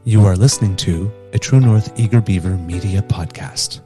You are listening to a True North Eager Beaver Media Podcast.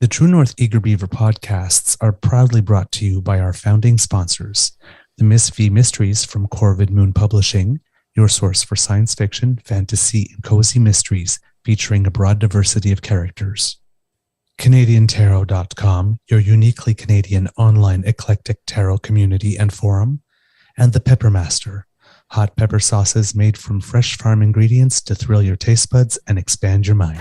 The True North Eager Beaver podcasts are proudly brought to you by our founding sponsors, the Miss V Mysteries from Corvid Moon Publishing, your source for science fiction, fantasy, and cozy mysteries featuring a broad diversity of characters. CanadianTarot.com, your uniquely Canadian online eclectic tarot community and forum, and the Pepper Master, hot pepper sauces made from fresh farm ingredients to thrill your taste buds and expand your mind.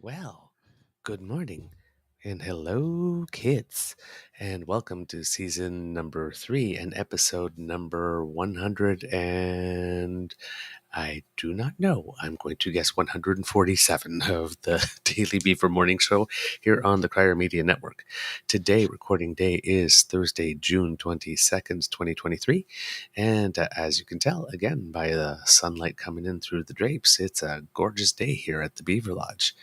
Well, good morning and hello, kids, and welcome to season number 3 and episode number 100. And I do not know. I'm going to guess 147 of the Daily Beaver Morning Show here on the Crier Media Network. Today, recording day is Thursday, June 22nd, 2023. And as you can tell, again, by the sunlight coming in through the drapes, it's a gorgeous day here at the Beaver Lodge.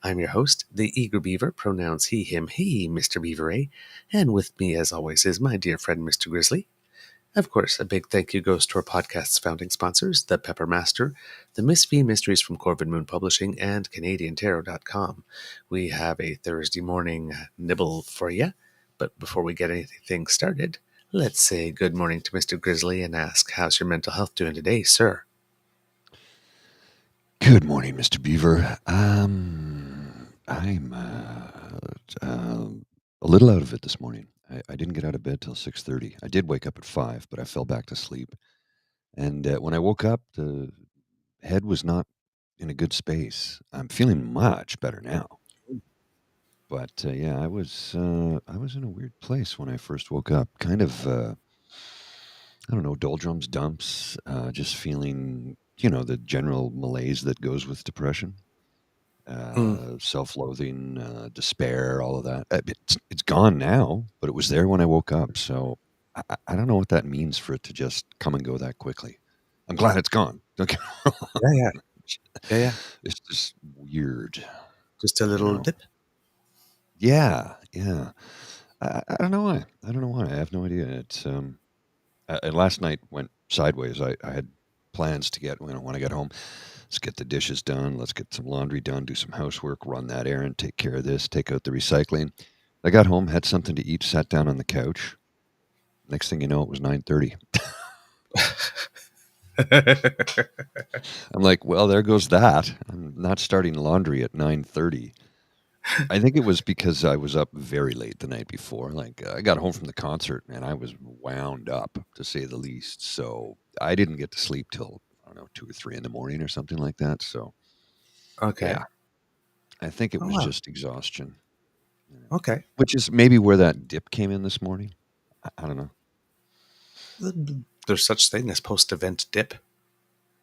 I'm your host, the Eager Beaver, pronouns he, him, he, Mr. Beaver A. And with me, as always, is my dear friend, Mr. Grizzly. Of course, a big thank you goes to our podcast's founding sponsors, the Pepper Master, the Miss V Mysteries from Corvid Moon Publishing, and CanadianTarot.com. We have a Thursday morning nibble for you, but before we get anything started, let's say good morning to Mr. Grizzly and ask, how's your mental health doing today, sir? Good morning, Mr. Beaver. I'm a little out of it this morning. I didn't get out of bed till 6:30. I did wake up at 5, but I fell back to sleep. And when I woke up, the head was not in a good space. I'm feeling much better now. But yeah, I was in a weird place when I first woke up. Kind of, I don't know, doldrums, dumps, just feeling, the general malaise that goes with depression. Self-loathing, despair, all of that. It's gone now, but it was there when I woke up. So I don't know what that means for it to just come and go that quickly. I'm glad it's gone. Don't get me wrong. Yeah. It's just weird. Just a little dip? Yeah. I don't know why. I have no idea. It's last night went sideways. I had plans to get when I get home. Let's get the dishes done. Let's get some laundry done, do some housework, run that errand, take care of this, take out the recycling. I got home, had something to eat, sat down on the couch. Next thing you know, it was 9:30. I'm like, well, there goes that. I'm not starting laundry at 9:30. I think it was because I was up very late the night before. Like, I got home from the concert, and I was wound up, to say the least. So I didn't get to sleep till 2 or 3 in the morning or something like that. So, Okay. yeah, I think it was just exhaustion. Okay. Which is maybe where that dip came in this morning. I don't know. There's such thing as post-event dip.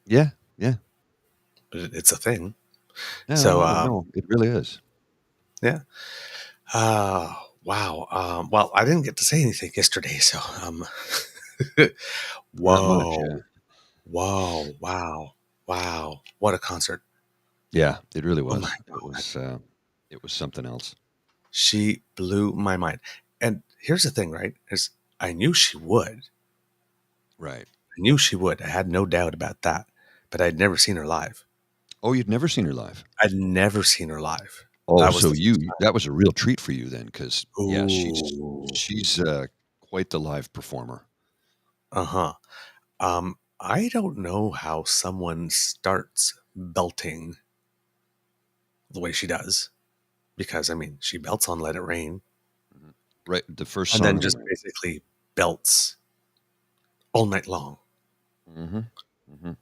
Yeah. But it's a thing. Yeah, So, no, it really is. Yeah. Wow. Well, I didn't get to say anything yesterday, so Not much, whoa, yeah. whoa, wow, wow. What a concert. Yeah, it really Oh my was. God. It was something else. She blew my mind. And here's the thing, right? Is I knew she would. Right. I knew she would. I had no doubt about that. But I'd never seen her live. Oh, you'd never seen her live? I'd never seen her live. Oh, That was so the first that was a real treat for you then, because time. yeah, Ooh. she's, quite the live performer. Uh-huh. I don't know how someone starts belting the way she does, because I mean, she belts on Let It Rain Mhm. Right, the first and song then just anyway. basically belts all night long. Mhm. Mhm.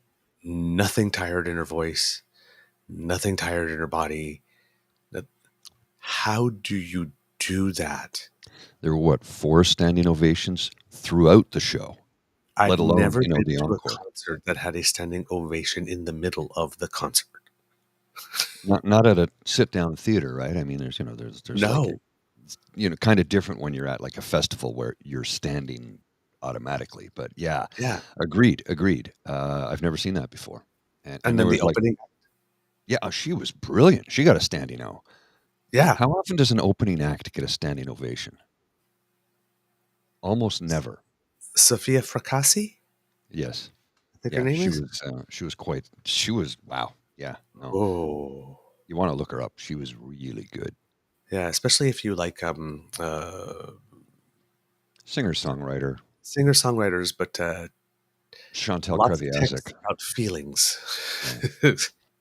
Nothing tired in her voice, nothing tired in her body. That- How do you do that? There were what, 4 standing ovations throughout the show, let I've alone, never been the to a encore. concert that had a standing ovation in the middle of the concert. Not at a sit-down theater, right? I mean, there's like No. kinda different when you're at, like, a festival where you're standing automatically, but yeah, Yeah. agreed, agreed. I've never seen that before, and And there then was, the like opening. yeah, she was brilliant. She got a standing O. Yeah. How often does an opening act get a standing ovation? Almost never. Sophia Fracassi, Yes. I think her Yeah, name is. she was wow. Yeah, no. Oh. You wanna look her up. She was really good. Yeah, especially if you like Singer-songwriter, singer-songwriters, but Chantal lots of text Kreviazuk. about feelings. Yeah.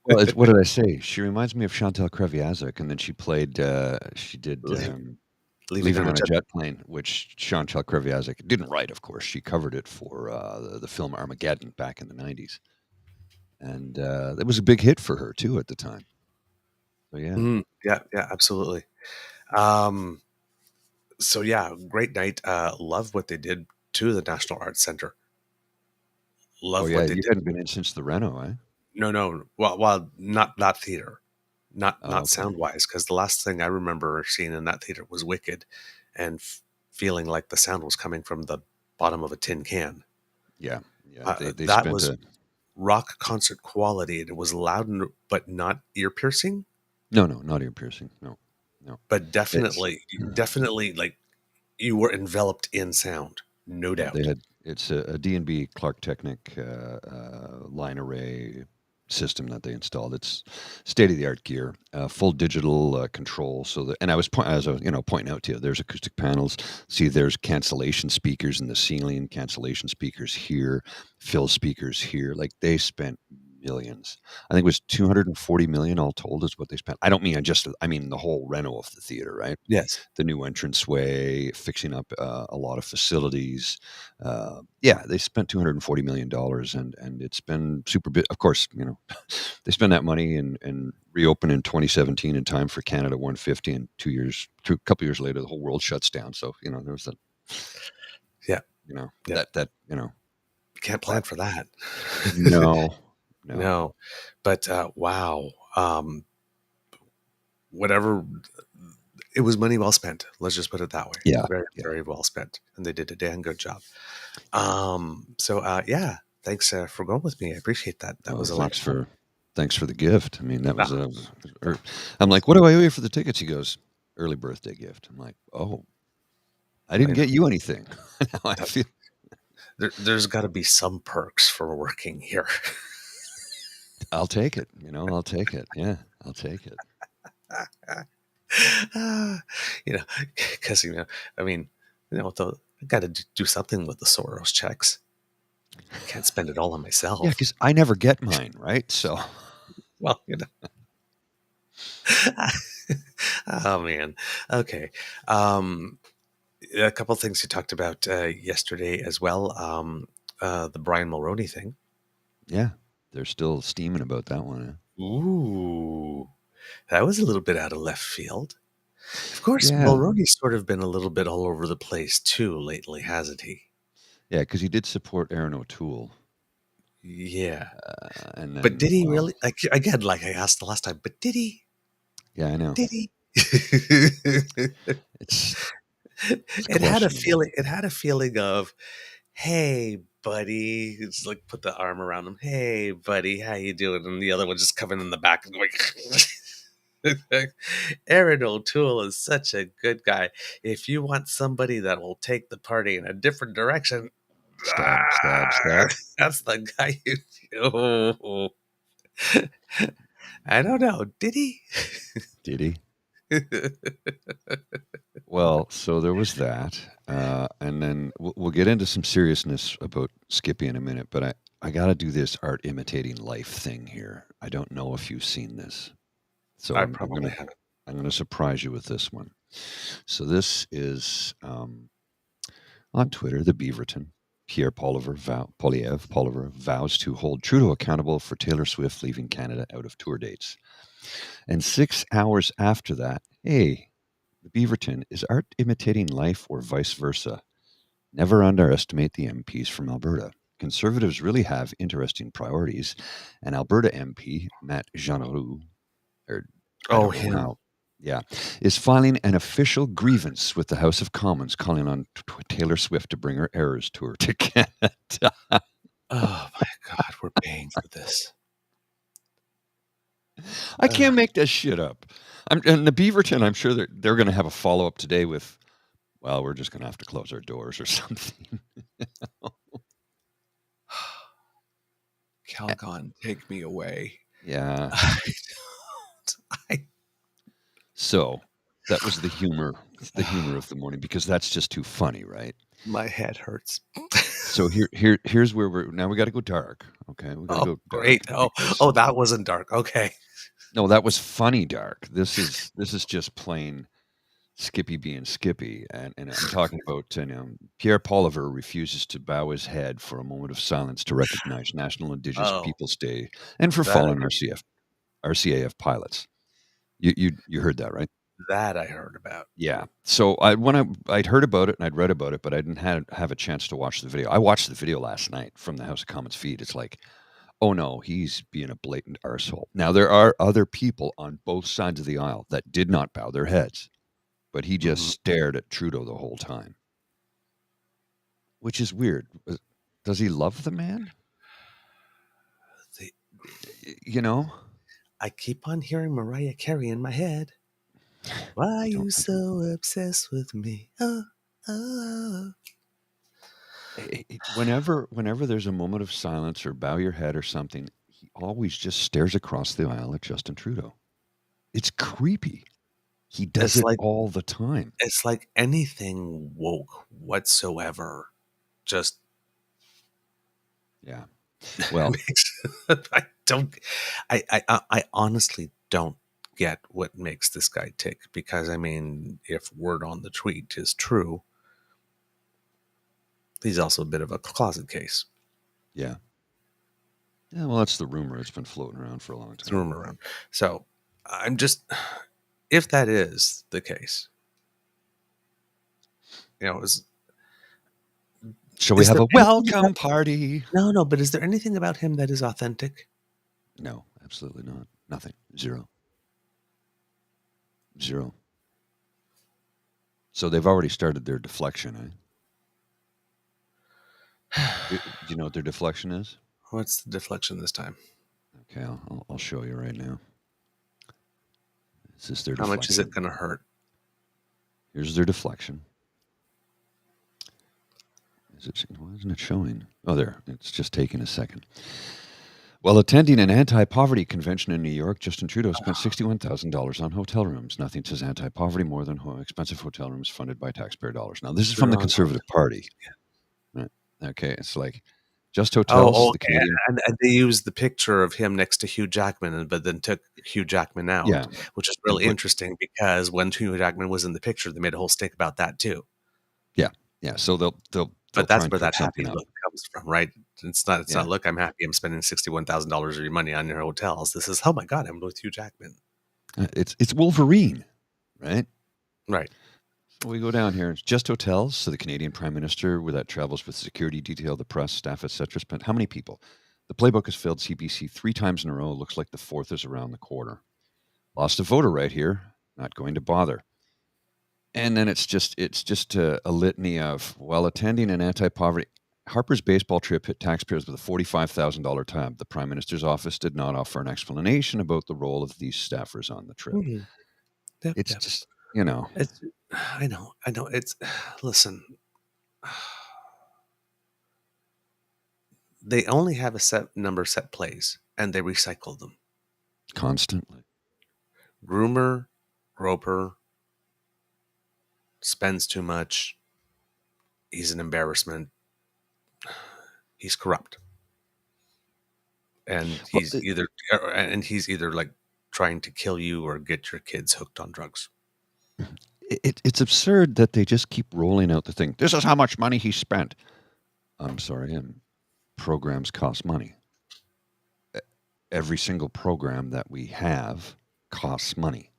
Well, it's what did I say? She reminds me of Chantal Kreviazuk, and then she did, Leave, leaving Leaving on a on a jet. Jet Plane, which Chantal Kreviazuk didn't write, of course. She covered it for, the film Armageddon back in the '90s, and, it was a big hit for her too at the time. So, yeah. Mhm. Yeah, yeah, absolutely. Um, so yeah, great night. Love what they did to the National Arts Center. Oh, Love yeah, what they you did. hadn't been in since the reno, eh? No, no. Well, not that theater, Oh, not okay. sound wise, because the last thing I remember seeing in that theater was Wicked, and feeling like the sound was coming from the bottom of a tin can. Yeah, yeah, they That spent was a rock concert quality. It was loud but not ear piercing, no, no, not ear piercing, no, no. but It's definitely like you were enveloped in sound, no yeah, they doubt. had it's a D&B Clark Technic, line array system that they installed. It's state-of-the-art gear, full digital, control, so that and as I was, pointing out to you, there's acoustic panels. See, there's cancellation speakers in the ceiling, cancellation speakers here, fill speakers here. Like, they spent millions. I think it was 240 million all told is what they spent. I mean the whole reno of the theater, right? Yes. The new entranceway, fixing up, a lot of facilities. Yeah, they spent $240 million, and it's been super bit. Of course, they spend that money and reopen in 2017 in time for Canada 150, and a couple years later, the whole world shuts down. So there was that. Yeah. Yeah. That You can't plan but for that. no, no, No. But wow. Whatever, it was money well spent. Let's just put it that way. yeah, Very, yeah. very well spent. And they did a damn good job. So yeah, thanks for going with me. I appreciate that. That Well, was a lot of fun. thanks for the gift. I mean, that Ah, was a. I'm like, what do I owe you for the tickets? He goes, early birthday gift. I'm like, oh, I didn't I know. get you anything. Now I feel There's got to be some perks for working here. I'll take it. I'll take it. Yeah, I'll take it. Ah, because I mean, I got to do something with the Soros checks. Can't spend it all on Yeah, myself. because I never get mine, right? So Well, oh man. Okay. Um, a couple of things you talked about yesterday as well. The Brian Mulroney thing. yeah, they're still steaming about that one. Eh? Ooh, that was a little bit out of left field. Of course, Yeah, Mulroney's sort of been a little bit all over the place too lately, hasn't he? yeah, because he did support Aaron O'Toole, Yeah. and But then did he well, really? Like again, like I asked the last time, but did he? yeah, I know. Did he? It's It had a questionable. feeling. It had a feeling of, "Hey, buddy," it's like put the arm around him. "Hey, buddy, how you doing?" And the other one just coming in the back and going. Aaron O'Toole is such a good guy. If you want somebody that will take the party in a different direction, Stab, stab, stab. that's the guy you. Oh, I don't know. Did he? Did he? Well, so there was that, and then we'll get into some seriousness about Skippy in a minute. But I got to do this art imitating life thing here. I don't know if you've seen this, so I I'm probably gonna haven't. I'm gonna surprise you with this one. So this is on Twitter. The Beaverton. Pierre Poilievre vows to hold Trudeau accountable for Taylor Swift leaving Canada out of tour dates. And 6 hours after that, hey, the Beaverton, is art imitating life or vice versa? Never underestimate the MPs from Alberta. Conservatives really have interesting priorities, and Alberta MP Matt Jeanroux, or I Oh, don't know him. how, yeah, is filing an official grievance with the House of Commons, calling on Taylor Swift to bring her Eras tour to Canada. Oh my God, we're paying for this. I can't make that shit up. And the Beaverton, I'm sure they're going to have a follow up today with, well, we're just going to have to close our doors or something. Calgon, take me away. Yeah. I don't. So that was the humor of the morning, because that's just too funny, right? My head hurts. So here's where we got to go dark. Okay, we got to Oh, go dark great. Oh, because that wasn't dark. Okay. no, that was funny dark. This is just plain Skippy being Skippy, and I'm talking about Pierre Poilievre refuses to bow his head for a moment of silence to recognize National Indigenous Oh, Peoples Day and for that I fallen RCAF pilots. You heard that, right? that I heard about. Yeah. So I'd heard about it and I'd read about it, but I didn't have a chance to watch the video. I watched the video last night from the House of Commons feed. It's like, oh no, he's being a blatant arsehole. Now there are other people on both sides of the aisle that did not bow their heads, but he just Mhm. stared at Trudeau the whole time, which is weird. Does he love the man? The- You know, I keep on hearing Mariah Carey in my head. Why are I don't. you so obsessed with me? Oh, oh. Whenever there's a moment of silence or bow your head or something, he always just stares across the aisle at Justin Trudeau. It's creepy. He does It's it like all the time. it's like anything woke whatsoever just Yeah. Well, makes I don't I honestly don't get what makes this guy tick, because I mean, if word on the tweet is true, he's also a bit of a closet case. yeah. Yeah, well, that's the rumor. It's been floating around for a long It's time. rumor around. So I'm just, if that is the case, is Shall we have there a anything welcome party? no, but is there anything about him that is authentic? No, absolutely not. Nothing. Zero. Zero. So they've already started their deflection, eh? Do you know what their deflection is? What's the deflection this time? Okay, I'll show you right now. This is their How much is it deflection. going to hurt? Here's their deflection. Why isn't it showing? Oh, there. It's just taking a second. While attending an anti-poverty convention in New York, Justin Trudeau spent $61,000 on hotel rooms. Nothing says anti-poverty more than expensive hotel rooms funded by taxpayer dollars. Now, this is from the Wrong. Conservative Party. Right? Okay, it's like Just Oh, Hotels, the okay. Canadian. And they used the picture of him next to Hugh Jackman, but then took Hugh Jackman out, Yeah, which is really but interesting, because when Hugh Jackman was in the picture, they made a whole stink about that too. yeah. So they'll But try that's and where cook that happy something up. look comes from, right? It's Yeah, not, look, I'm happy I'm spending $61,000 of your money on your hotels. This is, oh my God, I'm with Hugh Jackman. it's Wolverine, right? Right. So we go down here. It's Just Hotels. So the Canadian Prime Minister, where that travels with security detail, the press, staff, etc., spent how many people? The playbook has failed CBC 3 times in a row. Looks like the fourth is around the corner. Lost a voter right here. Not going to bother. And then it's just a litany of, well, attending an anti-poverty. Harper's baseball trip hit taxpayers with a $45,000 tab. The Prime Minister's office did not offer an explanation about the role of these staffers on the trip. Mhm. Yep, It's yep. just, It's, I know. It's, listen, they only have a set number of set plays, and they recycle them. constantly. Groomer, groper, spends too much. He's an embarrassment. He's corrupt. And Well, he's either like trying to kill you or get your kids hooked on drugs. it's absurd that they just keep rolling out the thing. This is how much money he spent. I'm sorry, and programs cost money. Every single program that we have costs money.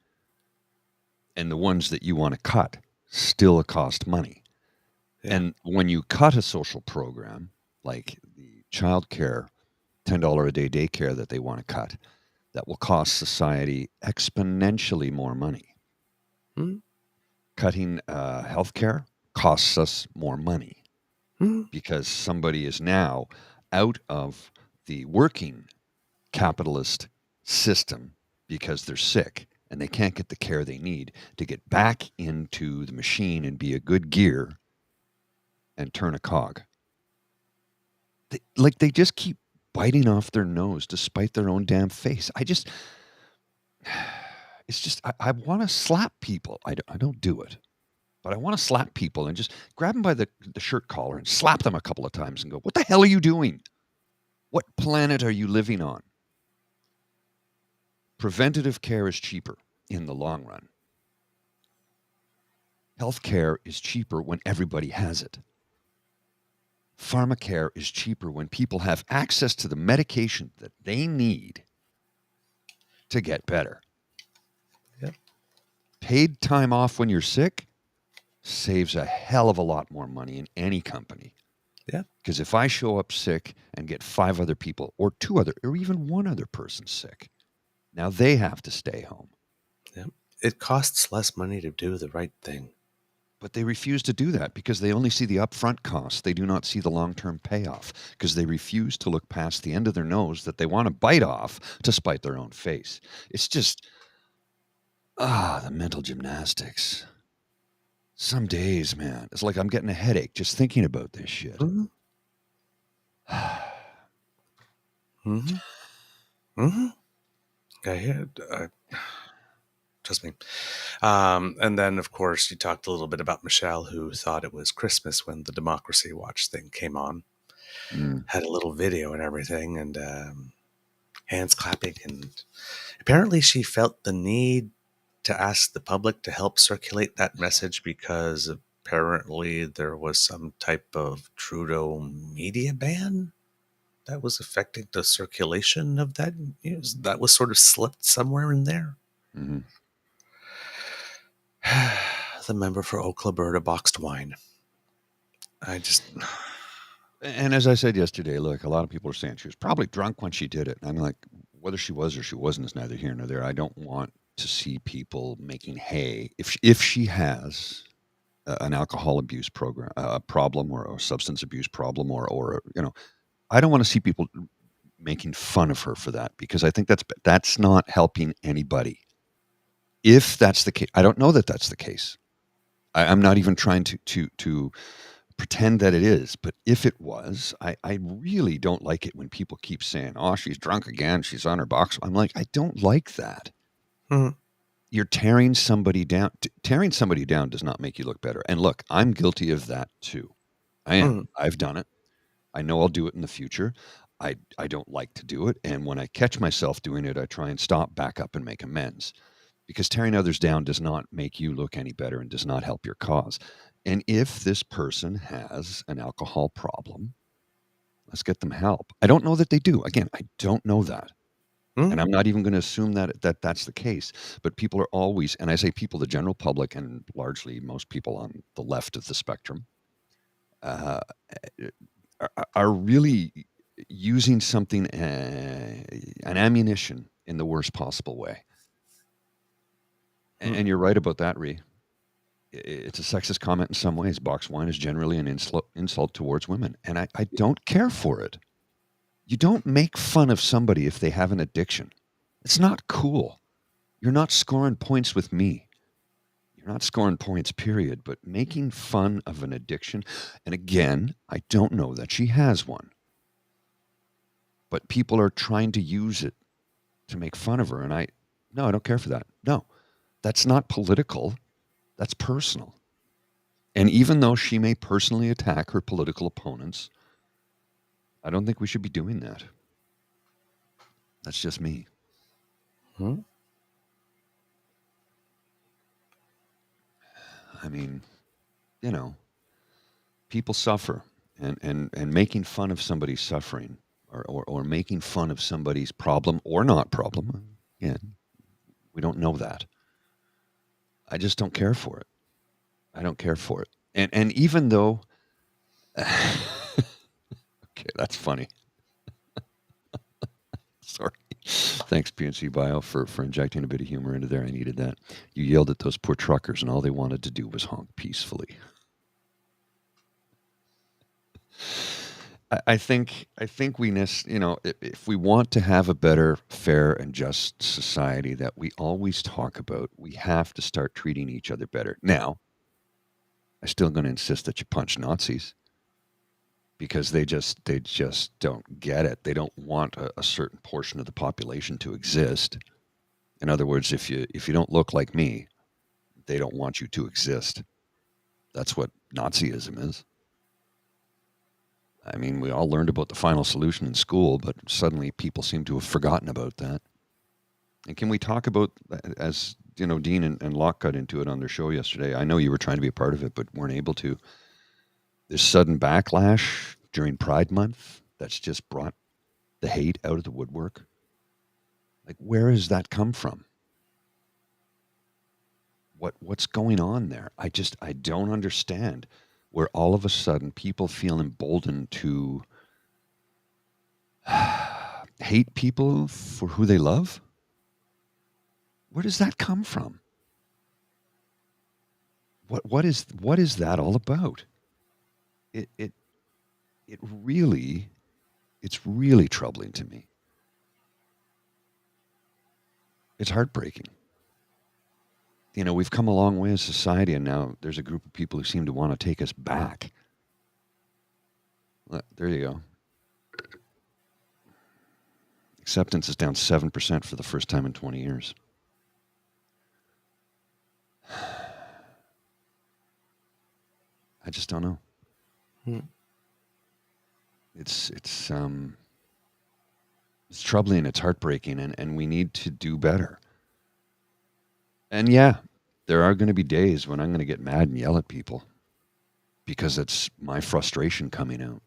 And the ones that you want to cut still cost money. Yeah. And when you cut a social program, like the child care, $10 a day daycare that they want to cut, that will cost society exponentially more money. Hmm? Cutting healthcare costs us more money Hmm? because somebody is now out of the working capitalist system because they're sick and they can't get the care they need to get back into the machine and be a good gear and turn a cog. They just keep biting off their nose to spite their own damn face. I want to slap people. I don't do it, but I want to slap people and just grab them by the shirt collar and slap them a couple of times and go, what the hell are you doing? What planet are you living on? Preventative care is cheaper in the long run. Healthcare is cheaper when everybody has it. Pharmacare is cheaper when people have access to the medication that they need to get better. Yep. Paid time off when you're sick saves a hell of a lot more money in any company. Yeah. Because if I show up sick and get 5 other people or 2 other or even 1 other person sick, now they have to stay home. Yep. It costs less money to do the right thing. But they refuse to do that because they only see the upfront costs. They do not see the long-term payoff because they refuse to look past the end of their nose that they want to bite off to spite their own face. It's just, the mental gymnastics. Some days, man, it's like I'm getting a headache just thinking about this shit. Mm-hmm. Mm-hmm. Mm-hmm. I hear it. Trust me. And then, of course, you talked a little bit about Michelle, who thought it was Christmas when the Democracy Watch thing came on. Had a little video and everything, and hands clapping. And apparently she felt the need to ask the public to help circulate that message because apparently there was some type of Trudeau media ban that was affecting the circulation of that news. That was sort of slipped somewhere in there. Mm-hmm. The member for Oak, Alberta boxed wine. And as I said yesterday, look, a lot of people are saying she was probably drunk when she did it. And I'm like, whether she was or she wasn't is neither here nor there. I don't want to see people making hay. If she has an alcohol abuse problem or a substance abuse problem or I don't want to see people making fun of her for that because I think that's not helping anybody. If that's the case, I don't know that that's the case. I'm not even trying to pretend that it is, but if it was, I really don't like it when people keep saying, "Oh, she's drunk again. She's on her box." I'm like, I don't like that. Mm-hmm. You're tearing somebody down. Tearing somebody down does not make you look better. And look, I'm guilty of that too. I am. Mm-hmm. I've done it. I know I'll do it in the future. I don't like to do it. And when I catch myself doing it, I try and stop, back up, and make amends. Because tearing others down does not make you look any better and does not help your cause. And if this person has an alcohol problem, let's get them help. I don't know that they do. Again, I don't know that. Mm-hmm. And I'm not even going to assume that that's the case. But people are always, and I say people, the general public, and largely most people on the left of the spectrum, are really using something, an ammunition in the worst possible way. And you're right about that, Ree. It's a sexist comment in some ways. Box wine is generally an insult towards women, and I don't care for it. You don't make fun of somebody if they have an addiction. It's not cool. You're not scoring points with me. You're not scoring points, period. But making fun of an addiction, and again, I don't know that she has one, but people are trying to use it to make fun of her, and I don't care for that. No, that's not political. That's personal. And even though she may personally attack her political opponents, I don't think we should be doing that. That's just me. Hmm? I mean, people suffer, and making fun of somebody's suffering, or making fun of somebody's problem or not problem, again, we don't know that. I just don't care for it. I don't care for it. And even though, okay, that's funny. Sorry. Thanks, PNC Bio, for injecting a bit of humor into there. I needed that. You yelled at those poor truckers, and all they wanted to do was honk peacefully. I think we if we want to have a better, fair, and just society that we always talk about, we have to start treating each other better. Now, I'm still going to insist that you punch Nazis, because they just don't get it. They don't want a certain portion of the population to exist. In other words, if you don't look like me, they don't want you to exist. That's what Nazism is. I mean, we all learned about the final solution in school, but suddenly people seem to have forgotten about that. And can we talk about, as Dean and Locke got into it on their show yesterday? I know you were trying to be a part of it, but weren't able to. This sudden backlash during Pride Month that's just brought the hate out of the woodwork. Like, where has that come from? What's going on there? I don't understand, where all of a sudden people feel emboldened to hate people for who they love. Where does that come from? What is that all about? It's really troubling to me. It's heartbreaking. We've come a long way as society, and now there's a group of people who seem to want to take us back. There you go. Acceptance is down 7% for the first time in 20 years. I just don't know. It's troubling, it's heartbreaking, and we need to do better. And yeah, there are going to be days when I'm going to get mad and yell at people, because it's my frustration coming out,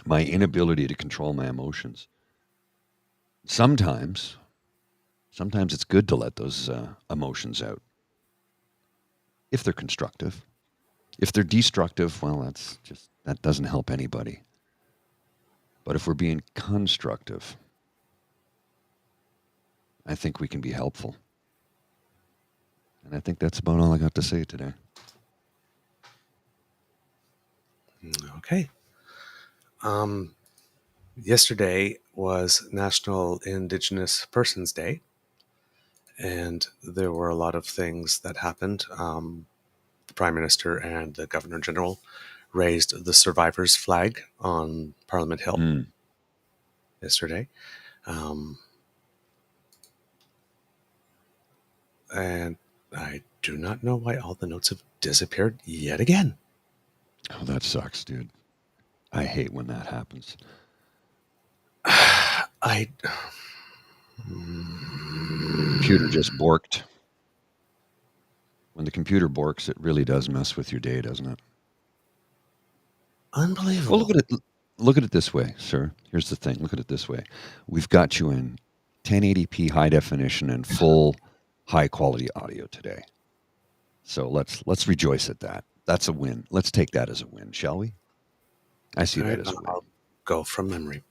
my inability to control my emotions. Sometimes it's good to let those emotions out, if they're constructive. If they're destructive, well, that doesn't help anybody. But if we're being constructive, I think we can be helpful. And I think that's about all I got to say today. Okay. Yesterday was National Indigenous Persons Day, and there were a lot of things that happened. The Prime Minister and the Governor General raised the survivors' flag on Parliament Hill yesterday. And I do not know why all the notes have disappeared yet again. Oh, that sucks, dude. I hate when that happens. Computer just borked. When the computer borks, it really does mess with your day, doesn't it? Unbelievable. Well, look at it this way, sir. Here's the thing. Look at it this way. We've got you in 1080p high definition and full high quality audio today. So let's rejoice at that. That's a win. Let's take that as a win, shall we? I see that as a win. I'll go from memory.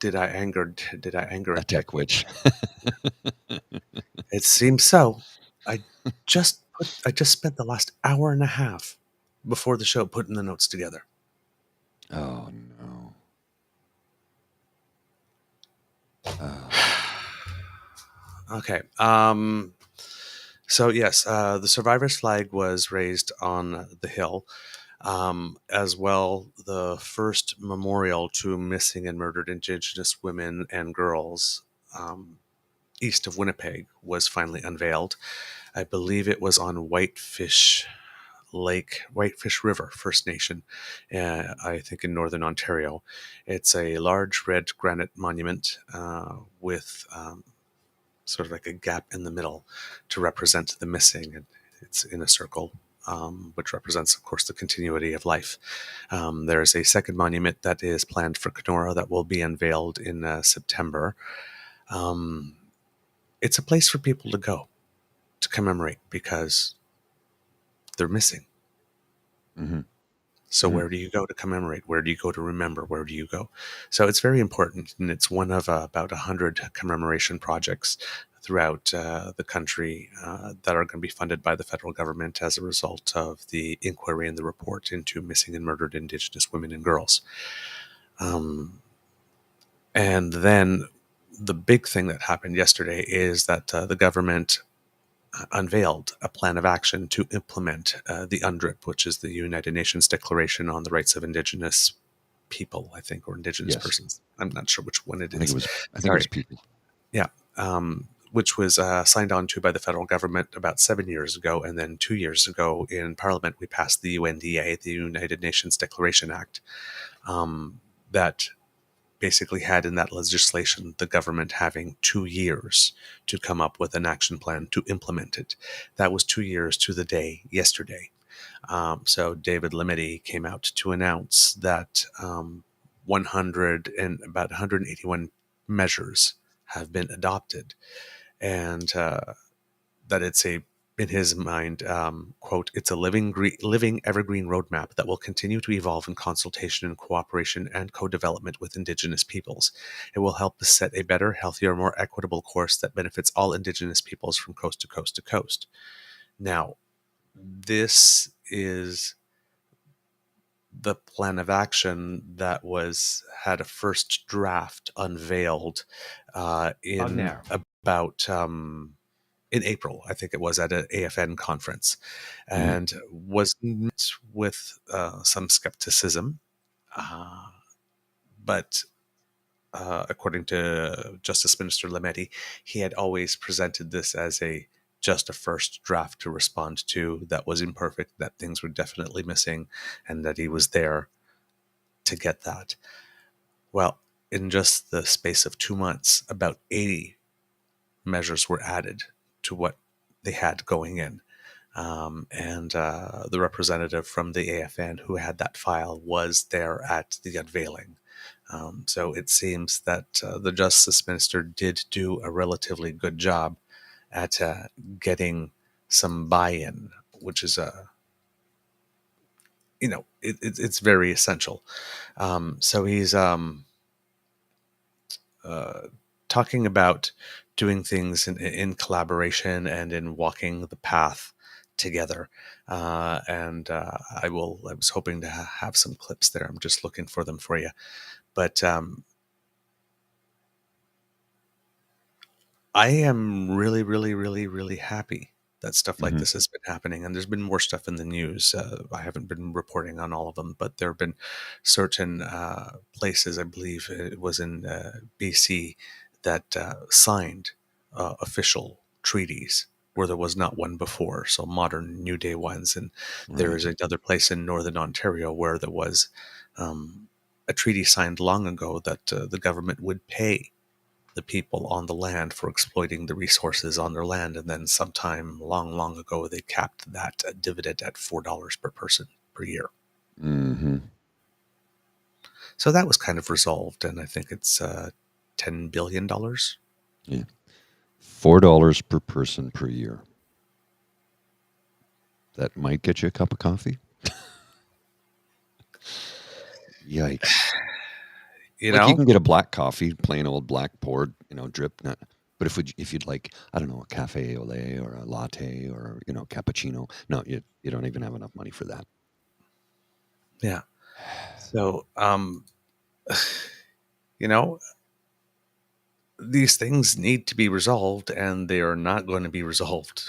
Did I anger a tech witch. It seems so. I I just spent the last hour and a half before the show putting the notes together. Oh no. Okay. So yes, the survivors flag was raised on the hill, as well. The first memorial to missing and murdered Indigenous women and girls east of Winnipeg was finally unveiled. I believe it was on Whitefish River First Nation, I think in northern Ontario. It's a large red granite monument with sort of like a gap in the middle to represent the missing. And it's in a circle, which represents, of course, the continuity of life. There's a second monument that is planned for Kenora that will be unveiled in September. It's a place for people to go to commemorate because they're missing. Mm-hmm. So where do you go to commemorate? Where do you go to remember? Where do you go? So it's very important, and it's one of about 100 commemoration projects throughout the country that are going to be funded by the federal government as a result of the inquiry and the report into missing and murdered Indigenous women and girls. And then the big thing that happened yesterday is that the government unveiled a plan of action to implement the UNDRIP, which is the United Nations Declaration on the Rights of Indigenous People, I think, or Indigenous persons. I'm not sure which one it is. I think it was people. Yeah. Which was signed on to by the federal government about 7 years ago. And then 2 years ago in Parliament, we passed the UNDA, the United Nations Declaration Act, that basically had in that legislation the government having 2 years to come up with an action plan to implement it. That was 2 years to the day yesterday. So David Lemedy came out to announce that 181 measures have been adopted, and that it's in his mind, quote, it's a living evergreen roadmap that will continue to evolve in consultation and cooperation and co-development with Indigenous peoples. It will help us set a better, healthier, more equitable course that benefits all Indigenous peoples from coast to coast to coast. Now, this is the plan of action that had a first draft unveiled in about in April, I think it was, at an AFN conference, and was met with some skepticism. But according to Justice Minister Lemedy, he had always presented this as just a first draft to respond to that was imperfect, that things were definitely missing, and that he was there to get that. Well, in just the space of 2 months, about 80 measures were added to what they had going in. And the representative from the AFN who had that file was there at the unveiling. So it seems that the Justice Minister did do a relatively good job at getting some buy-in, which is it's very essential. So he's talking about doing things in collaboration and in walking the path together. And I was hoping to have some clips there. I'm just looking for them for you. But I am really, really, really, really happy that stuff like this has been happening. And there's been more stuff in the news. I haven't been reporting on all of them, but there have been certain places, I believe it was in BC, that signed official treaties where there was not one before. So modern New Day ones. And there is another place in Northern Ontario where there was a treaty signed long ago that the government would pay the people on the land for exploiting the resources on their land. And then sometime long, long ago, they capped that dividend at $4 per person per year. So that was kind of resolved. And I think it's $10 billion. Yeah. $4 per person per year. That might get you a cup of coffee. Yikes. you Like you know? can get a black coffee, plain old black poured, drip. But if you'd like, I don't know, a cafe au lait or a latte or cappuccino, no, you don't even have enough money for that. Yeah. So, you know, these things need to be resolved, and they are not going to be resolved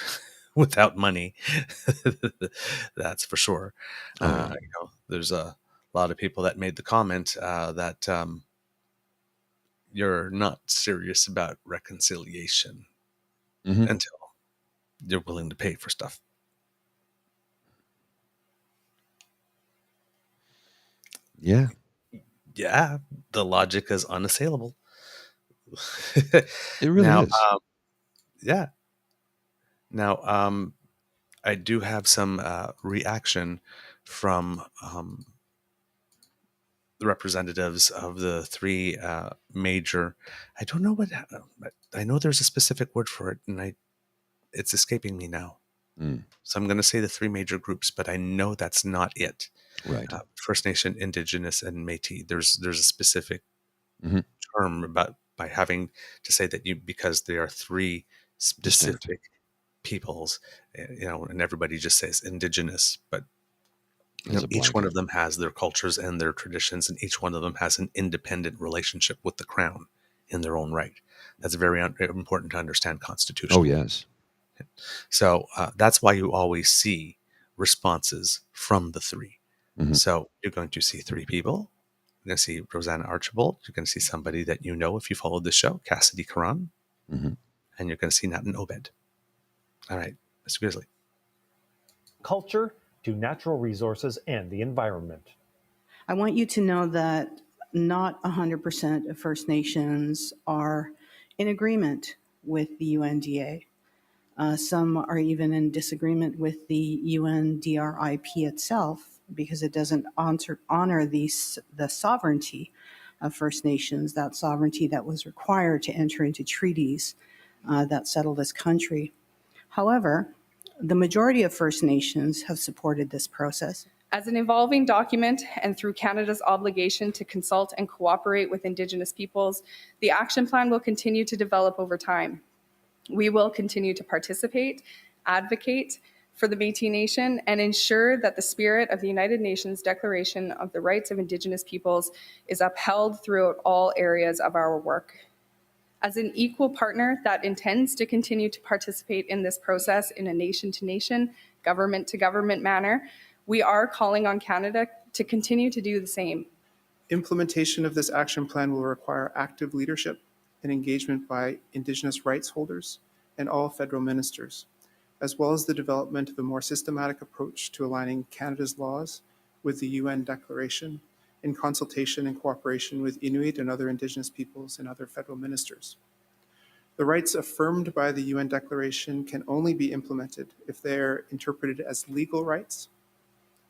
without money. That's for sure. Oh yeah. There's a lot of people that made the comment that you're not serious about reconciliation Hmm. until you're willing to pay for stuff. Yeah. Yeah, the logic is unassailable. It really Now, is. yeah. Now, I do have some reaction from the representatives of the three major. I don't know what. I know there's a specific word for it, and it's escaping me now. Mm, So I'm going to say the three major groups, but I know that's not it. right. First Nation, Indigenous, and Métis. There's a specific Hmm. term about by having to say that because there are three Distinct. specific peoples, and everybody just says Indigenous, but As a each one blanket. of them has their cultures and their traditions, and each one of them has an independent relationship with the crown in their own right. That's very important to understand Oh constitutionally. yes. So that's why you always see responses from the three. Hmm. So you're going to see three people. You're going to see Rosanna Archibald. You're going to see somebody that you know if you followed the show, Cassidy Karan, Hmm. and you're going to see Natan Obed. All right, Mr. Grizzly. Culture to natural resources and the environment. I want you to know that not 100% of First Nations are in agreement with the UNDA. Some are even in disagreement with the UNDRIP itself because it doesn't honor the sovereignty of First Nations, that sovereignty that was required to enter into treaties that settle this country. However, the majority of First Nations have supported this process. As an evolving document and through Canada's obligation to consult and cooperate with Indigenous peoples, the action plan will continue to develop over time. We will continue to participate, advocate for the Métis Nation, and ensure that the spirit of the United Nations Declaration of the Rights of Indigenous Peoples is upheld throughout all areas of our work. As an equal partner that intends to continue to participate in this process in a nation-to-nation, government-to-government manner, we are calling on Canada to continue to do the same. Implementation of this action plan will require active leadership and engagement by Indigenous rights holders and all federal ministers, as well as the development of a more systematic approach to aligning Canada's laws with the UN Declaration in consultation and cooperation with Inuit and other Indigenous peoples and other federal ministers. The rights affirmed by the UN Declaration can only be implemented if they are interpreted as legal rights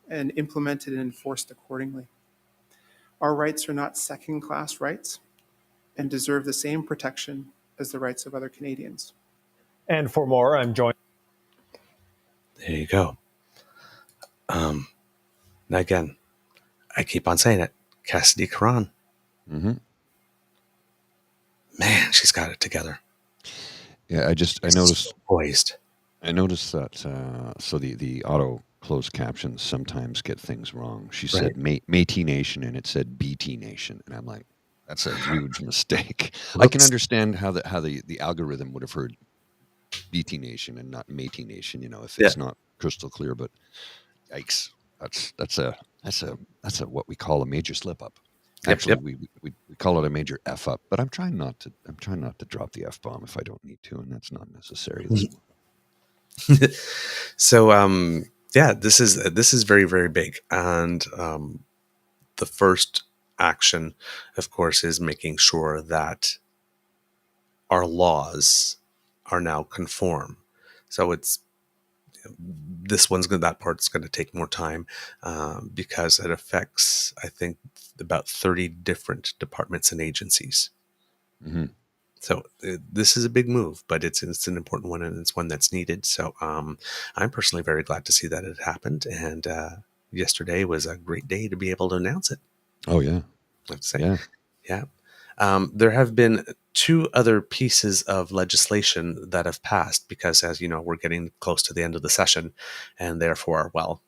and implemented and enforced accordingly. Our rights are not second-class rights and deserve the same protection as the rights of other Canadians. And for more, I'm joined. There you go. Now again, I keep on saying it. Cassidy Karan. Hmm. Man, she's got it together. Yeah. I noticed. So poised. I noticed that. So the auto closed captions sometimes get things wrong. She said Métis Nation and it said BT Nation, and I'm like, that's a huge mistake. I can understand how the algorithm would have heard BT Nation and not Métis Nation, if it's not crystal clear. But yikes, that's a what we call a major slip up. Actually, we call it a major F up. But I'm trying not to drop the F bomb if I don't need to, and that's not necessary this morning. So this is very, very big, and the first action, of course, is making sure that our laws are now conform. So that part's going to take more time because it affects, I think, about 30 different departments and agencies. Mm-hmm. So this is a big move, but it's an important one, and it's one that's needed. So I'm personally very glad to see that it happened, and yesterday was a great day to be able to announce it. Oh yeah, I have to say. yeah. Yeah. There have been two other pieces of legislation that have passed because, as you know, we're getting close to the end of the session, and therefore, well,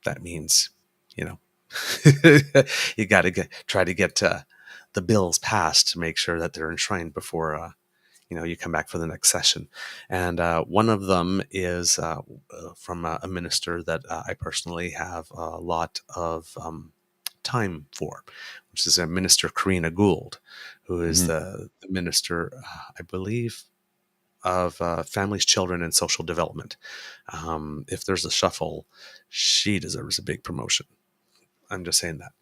that means, you know, you got to try to get the bills passed to make sure that they're enshrined before you come back for the next session. And one of them is from a minister that I personally have a lot of time for, which is Minister Karina Gould, who is Mhm. the minister, I believe, of families, children, and social development. If there's a shuffle, she deserves a big promotion. I'm just saying that.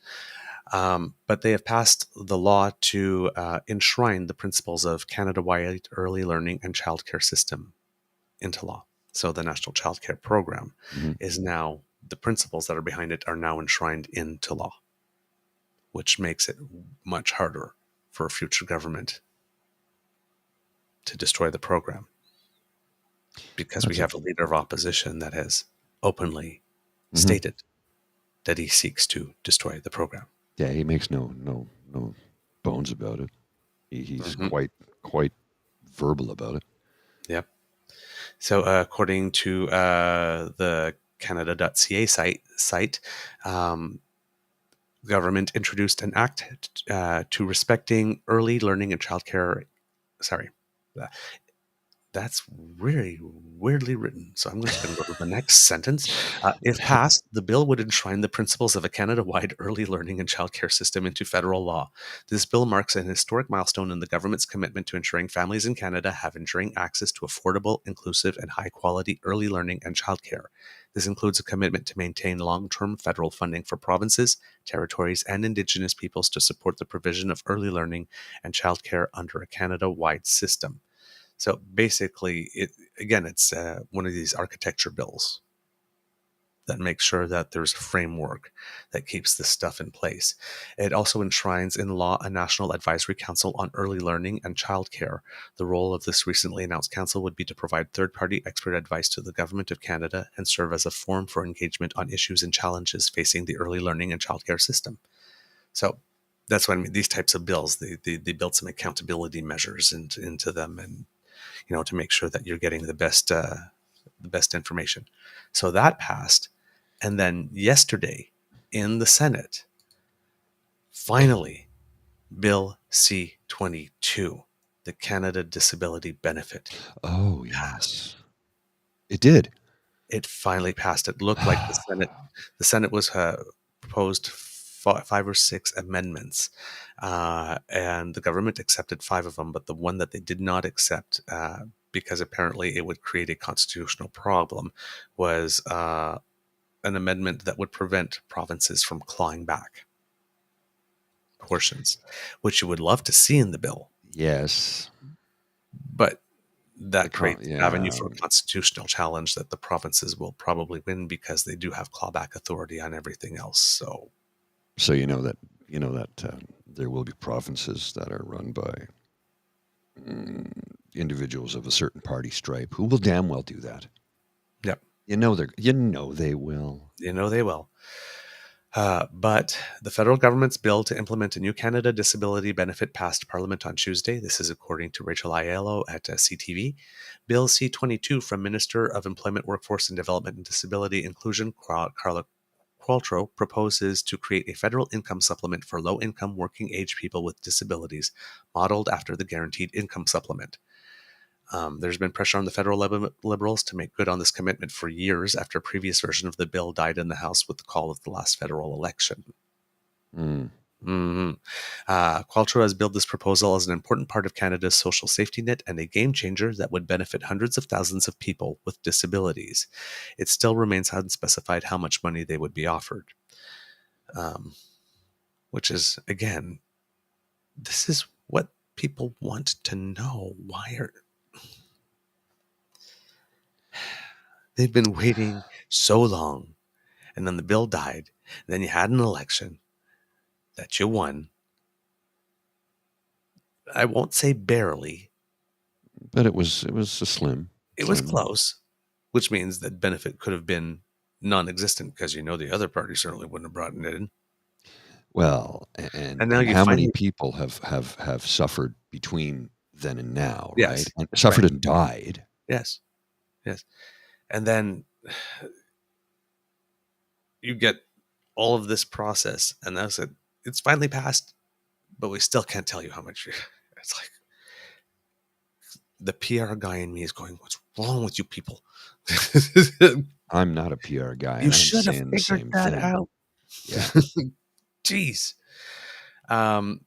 But they have passed the law to enshrine the principles of Canada-wide early learning and childcare system into law. So the National Childcare Program Mhm. is now, the principles that are behind it are now enshrined into law, which makes it much harder for a future government to destroy the program, because we That's a have a leader of opposition that has openly Mhm. stated that he seeks to destroy the program. Yeah, he makes no bones about it. He's Mhm. quite verbal about it. Yep. So, according to the Canada.ca site, um, government introduced an act to respecting early learning and childcare. Sorry, uh, that's really weirdly written. So I'm just going to go to the next sentence. If passed, the bill would enshrine the principles of a Canada-wide early learning and childcare system into federal law. This bill marks an historic milestone in the government's commitment to ensuring families in Canada have enduring access to affordable, inclusive, and high-quality early learning and childcare. This includes a commitment to maintain long-term federal funding for provinces, territories, and Indigenous peoples to support the provision of early learning and childcare under a Canada-wide system. So basically, it's one of these architecture bills that makes sure that there's a framework that keeps this stuff in place. It also enshrines in law a National Advisory Council on Early Learning and Childcare. The role of this recently announced council would be to provide third-party expert advice to the Government of Canada and serve as a forum for engagement on issues and challenges facing the early learning and childcare system. So that's what I mean. These types of bills, they build some accountability measures into them, and to make sure that you're getting the best information. So that passed, and then yesterday in the Senate, finally, Bill C-22, the Canada Disability Benefit. Oh, yes. It did. It finally passed. It looked like the Senate was proposed five or six amendments, and the government accepted five of them. But the one that they did not accept, because apparently it would create a constitutional problem, was an amendment that would prevent provinces from clawing back portions, which you would love to see in the bill. Yes. But that creates an avenue Yeah. for a constitutional challenge that the provinces will probably win, because they do have clawback authority on everything else. So you know that there will be provinces that are run by individuals of a certain party stripe who will damn well do that. Yep, You know they will. they will. But the federal government's bill to implement a new Canada Disability Benefit passed Parliament on Tuesday. This is according to Rachel Aiello at CTV. Bill C-22 from Minister of Employment, Workforce and Development and Disability Inclusion, Carla Qualtrough, proposes to create a federal income supplement for low-income working-age people with disabilities, modeled after the Guaranteed Income Supplement. There's been pressure on the federal Liberals to make good on this commitment for years after a previous version of the bill died in the House with the call of the last federal election. Mm. Qualtrough has billed this proposal as an important part of Canada's social safety net and a game changer that would benefit hundreds of thousands of people with disabilities. It still remains unspecified how much money they would be offered. Which is, again, this is what people want to know. They've been waiting so long, and then the bill died. Then you had an election that you won. I won't say barely. But it was a slim. It was close, which means that benefit could have been non-existent, because the other party certainly wouldn't have brought it in. Well, And now and you how many finally, people have suffered between then and now, right? yes, And right, suffered and died. yes, yes. And then you get all of this process, and that's it. It's finally passed, but we still can't tell you how much. It's like the PR guy in me is going, "What's wrong with you people? I'm not a PR guy, You and I'm should have saying the figured same that thing. out." Yeah. Jeez. Um,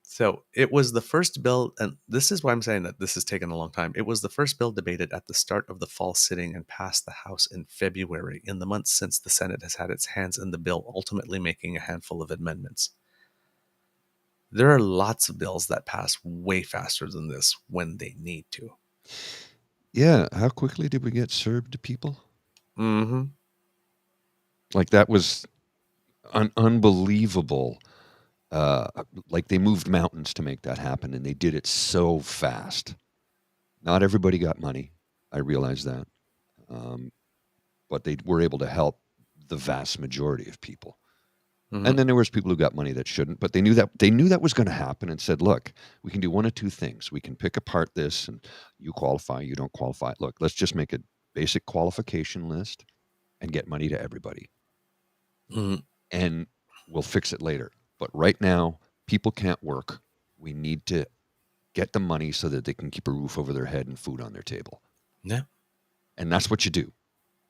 so it was the first bill, and this is why I'm saying that this has taken a long time. It was the first bill debated at the start of the fall sitting and passed the House in February, in the months since the Senate has had its hands in the bill, ultimately making a handful of amendments. There are lots of bills that pass way faster than this when they need to. Yeah. How quickly did we get served to people? Mm-hmm. Like that was unbelievable. Like they moved mountains to make that happen, and they did it so fast. Not everybody got money. I realize that, um, but they were able to help the vast majority of people. Mm-hmm. And then there was people who got money that shouldn't, but they knew that was going to happen, and said, "Look, we can do one of two things. We can pick apart this, and you qualify, you don't qualify. Look, let's just make a basic qualification list and get money to everybody, Mm-hmm. and we'll fix it later. But right now, people can't work. We need to get the money so that they can keep a roof over their head and food on their table." Yeah. And that's what you do.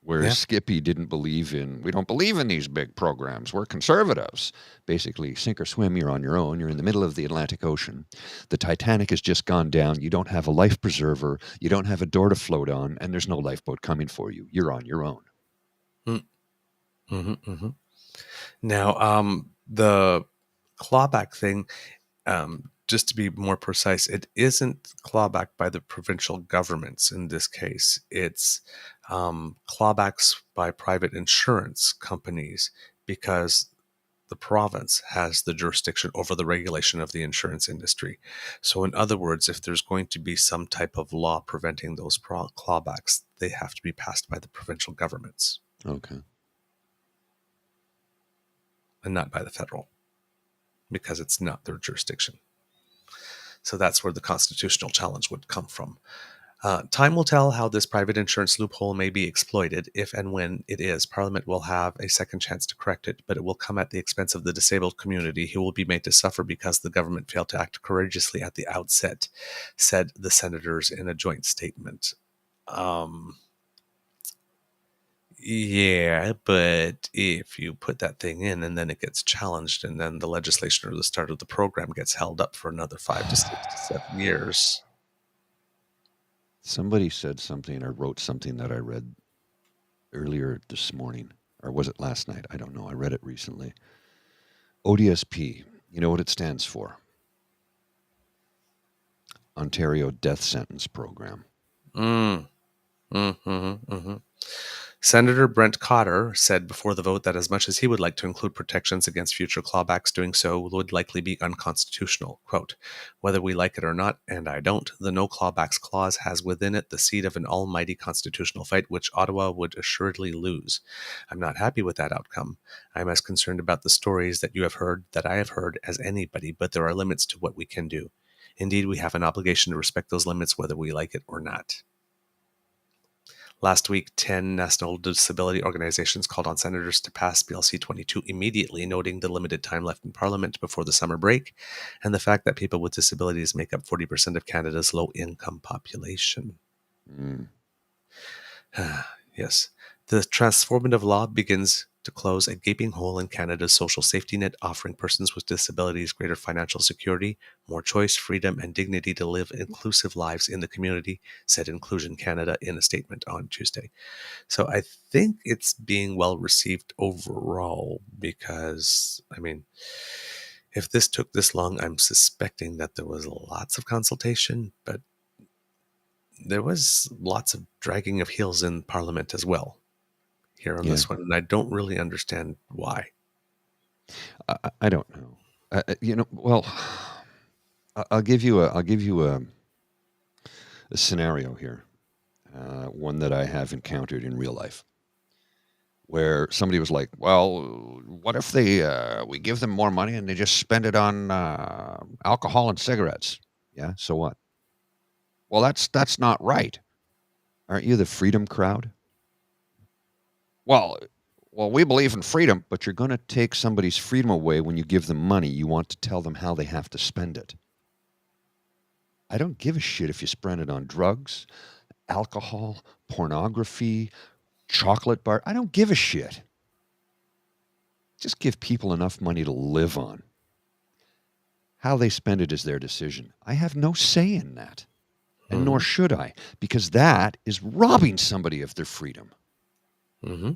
Whereas Yeah. Skippy didn't we don't believe in these big programs. We're conservatives. Basically, sink or swim, you're on your own. You're in the middle of the Atlantic Ocean. The Titanic has just gone down. You don't have a life preserver. You don't have a door to float on, and there's no lifeboat coming for you. You're on your own. Mm-hmm. Mm-hmm. Now, the clawback thing, just to be more precise, it isn't clawback by the provincial governments in this case. It's clawbacks by private insurance companies, because the province has the jurisdiction over the regulation of the insurance industry. So, in other words, if there's going to be some type of law preventing those clawbacks, they have to be passed by the provincial governments Okay. and not by the federal, because it's not their jurisdiction. So that's where the constitutional challenge would come from. Time will tell how this private insurance loophole may be exploited. If and when it is, Parliament will have a second chance to correct it, but it will come at the expense of the disabled community, who will be made to suffer because the government failed to act courageously at the outset, said the senators in a joint statement. Yeah, but if you put that thing in and then it gets challenged, and then the legislation or the start of the program gets held up for another 5 to 6 to 7 years. Somebody said something or wrote something that I read earlier this morning, or was it last night? I don't know. I read it recently. ODSP, you know what it stands for? Ontario Death Sentence Program. Mm. Senator Brent Cotter said before the vote that as much as he would like to include protections against future clawbacks, doing so would likely be unconstitutional. Quote, "Whether we like it or not, and I don't, the no clawbacks clause has within it the seed of an almighty constitutional fight which Ottawa would assuredly lose. I'm not happy with that outcome. I'm as concerned about the stories that you have heard, that I have heard, as anybody, but there are limits to what we can do. Indeed, we have an obligation to respect those limits whether we like it or not." Last week, 10 national disability organizations called on senators to pass Bill C-22 immediately, noting the limited time left in Parliament before the summer break and the fact that people with disabilities make up 40% of Canada's low-income population. Mm. Yes. The transformative law begins to close a gaping hole in Canada's social safety net, offering persons with disabilities greater financial security, more choice, freedom, and dignity to live inclusive lives in the community, said Inclusion Canada in a statement on Tuesday. So I think it's being well received overall because, I mean, if this took this long, I'm suspecting that there was lots of consultation, but there was lots of dragging of heels in Parliament as well here on Yeah. this one, and I don't really understand why. I don't know. Well, I'll give you a scenario here, one that I have encountered in real life, where somebody was like, "Well, what if we give them more money and they just spend it on alcohol and cigarettes? Yeah, so what? Well, that's not right. Aren't you the freedom crowd? Well, we believe in freedom, but you're going to take somebody's freedom away when you give them money. You want to tell them how they have to spend it. I don't give a shit if you spend it on drugs, alcohol, pornography, chocolate bar. I don't give a shit. Just give people enough money to live on. How they spend it is their decision. I have no say in that, and nor should I, because that is robbing somebody of their freedom. Mm-hmm.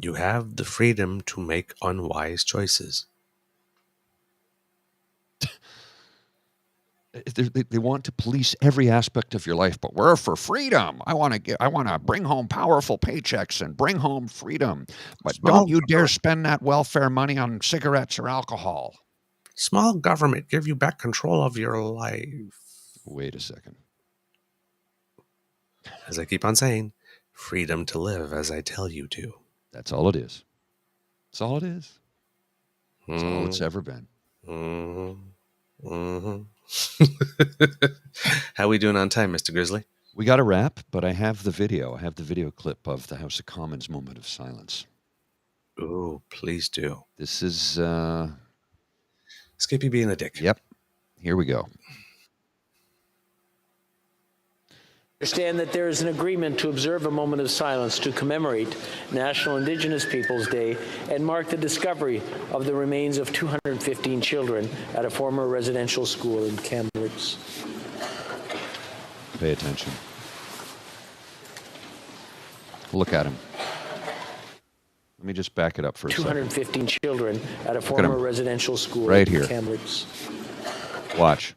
You have the freedom to make unwise choices. They want to police every aspect of your life, but we're for freedom. I want to bring home powerful paychecks and bring home freedom. But don't you dare spend that welfare money on cigarettes or alcohol. Small government, give you back control of your life. Wait a second. As I keep on saying, freedom to live as I tell you to. That's all it is. That's all it is. That's all it's ever been. How we doing on time, Mr. Grizzly? We got a wrap, but I have the video. I have the video clip of the House of Commons moment of silence. Oh, please do. This is Skippy being a dick. Yep. Here we go. Understand that there is an agreement to observe a moment of silence to commemorate National Indigenous Peoples Day and mark the discovery of the remains of 215 children at a former residential school in Kamloops. Pay attention. Look at him. Let me just back it up for a 215 children at a former residential school right in here. Kamloops. Watch.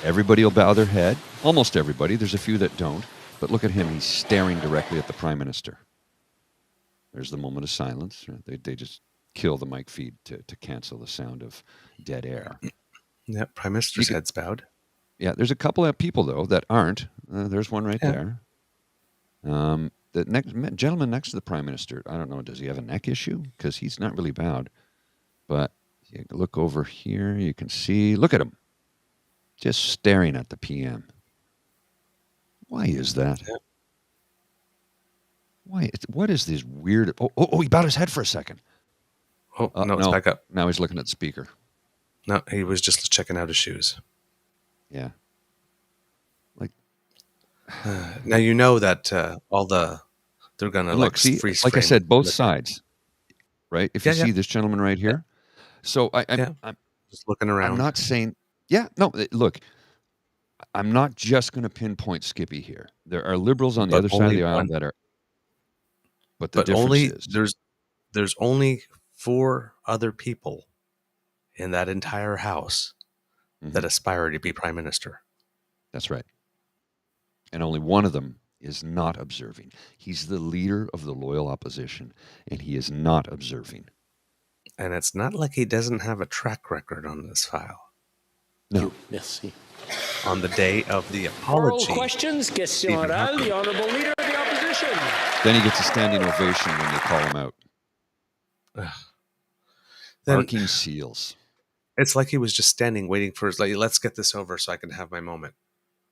Everybody will bow their head. Almost everybody. There's a few that don't. But look at him. He's staring directly at the Prime Minister. There's the moment of silence. They just kill the mic feed to cancel the sound of dead air. Yeah, Prime Minister's head's bowed. Yeah, there's a couple of people, though, that aren't. There's one right there. The next gentleman next to the Prime Minister, I don't know, does he have a neck issue? Because he's not really bowed. But you look over here, you can see, look at him. Just staring at the PM. Why is that? Yeah. Why? What is this weird? Oh! He bowed his head for a second. Oh, no, it's back up. Now he's looking at the speaker. No, he was just checking out his shoes. Yeah. Like. Now you know that they're gonna Look, see, freeze like I frame said, both sides. Right? If you see yeah. this gentleman right here. So I'm just looking around. I'm not saying. Yeah, no, look, I'm not just going to pinpoint Skippy here. There are liberals on the other side of the aisle that are. But the difference is there's only 4 other people in that entire house that aspire to be Prime Minister. That's right. And only one of them is not observing. He's the leader of the loyal opposition, and he is not observing. And it's not like he doesn't have a track record on this file. No. Merci. On the day of the Oral apology. questions, question orale, the Honourable Leader of the Opposition. Then he gets a standing ovation when they call him out. Barking seals. It's like he was just standing waiting for his, like, let's get this over so I can have my moment.